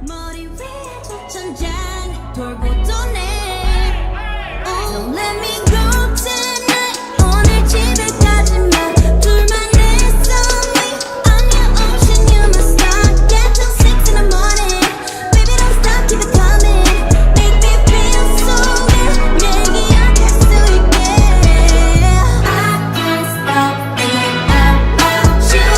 머리 위에 조천장 돌고 도네. Don't let me go tonight. 오늘 집에까지만 둘만 있어 me. I'm your ocean, you my star. Get till 6 in the morning. Baby don't stop, keep it coming. Make me feel so good. 얘기할 수 있게. I can't stop thinking about you.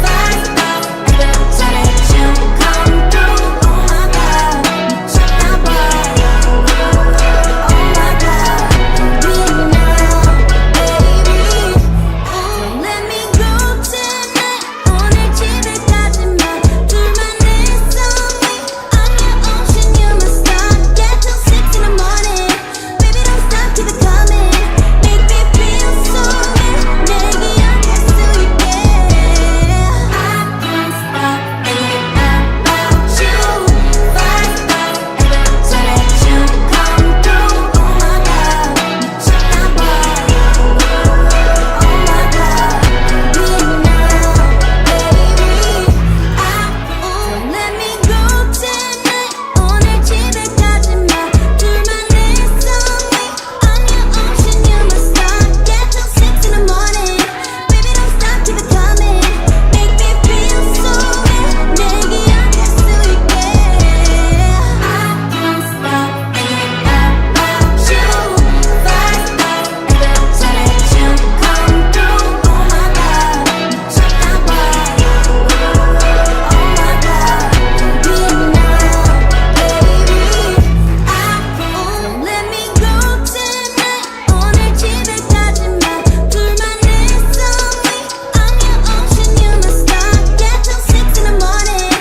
Fast up, every time that you come through. Oh my God, 미쳤나 봐. Oh my God, we now, baby. Don't let me go tonight. 오늘 집에까지만 둘만 있어 me. I'm your ocean, you my star. Get till 6 in the morning. Baby don't stop, keep it coming. Make me feel so good. 얘기할 수 있게. I can't stop thinking about you. Fast up, every time that you come through. Oh my God, 미쳤나 봐. Oh my God, we now, baby. Don't let me go tonight. 오늘 집에까지만 둘만 있어 me. I'm your ocean, you my star. Get till 6 in the morning. Baby don't stop, keep it coming. Make me feel so good. 얘기할 수 있게. I can't stop thinking about you. Fast up, every time that you come through. Oh my God, 미쳤나 봐. Oh my God, we now, baby. Don't let me go tonight. 오늘 집에까지만 둘만 있어 me. I'm your ocean, you my star. Get till 6 in the morning.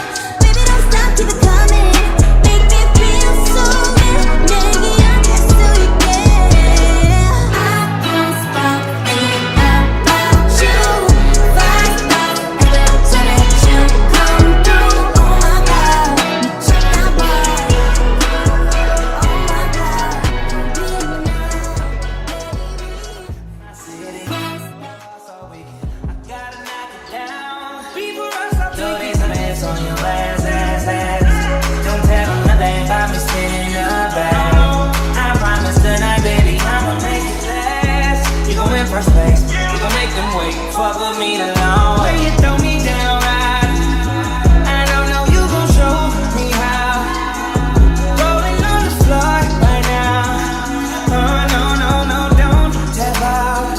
Baby don't stop, keep it coming. Make me feel so good. 얘기할 수 있게. I can't stop thinking about you. Fast up, every time that you come through. Oh my God, 미쳤나 봐. Oh my God, we Do these hands on your ass, ass, ass. Don't tell them nothing about me spinning the bag. I promise tonight, baby, I'ma make it last. You gon' win first place, you gon' make them wait. Fuck with me the long way. You throw me down right. I don't know you gon' show me how. Rolling on the floor right now. No, no, no, don't tap out.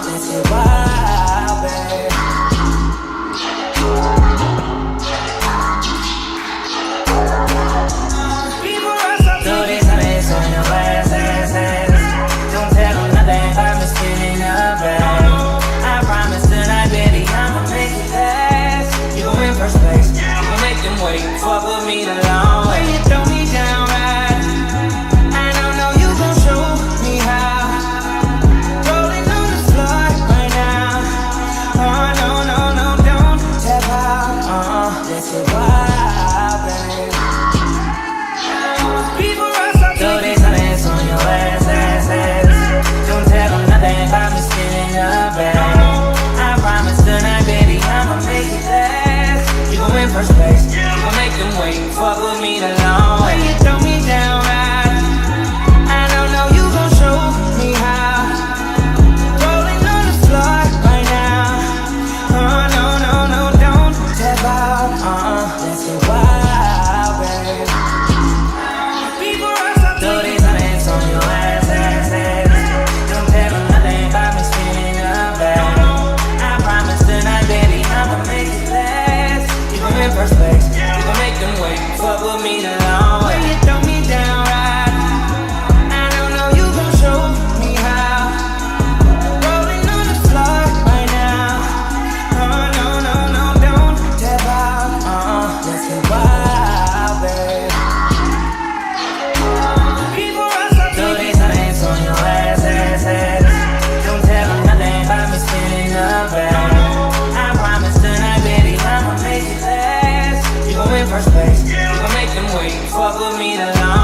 Let's get wild, babe. Do these hands on your ass, ass, ass. Don't tell them nothing about me spinning the bag. I promise tonight, baby, I'ma make it last. You gon' win first place, you gon' make them wait. Fuck with me the long way. You throw me down right. I don't know you gon' show me how. Rolling on the floor right now. Oh no, no, no, don't tap out. Let's get wild, babe. Do these hands on your ass, ass, ass. Don't tell them nothing about me spinning the bag. I promise tonight, baby, I'ma make it last. You gon' win first place, you gon' make them wait. Fuck with me the long way. You throw me down right. I don't know you gon' show me how. Rolling on the floor right now. Oh no, no, no, don't tap out. Let's get wild, babe. Do these hands on your ass, ass, ass. Don't tell them nothing about me spinning the bag. I promise tonight, baby, I'ma make it last. You gon' win first place, you gon' make them wait. Fuck with me the long way. You throw me down right. I don't know you gon' show me how. Rolling on the floor right now. Oh no, no, no, don't tap out. Let's get wild, babe. Do these hands on your ass, ass, ass. Don't tell them nothing about me spinning the bag. I promise tonight, baby, I'ma make it last. You gon' win first place, you gon' make them wait. Fuck with me the long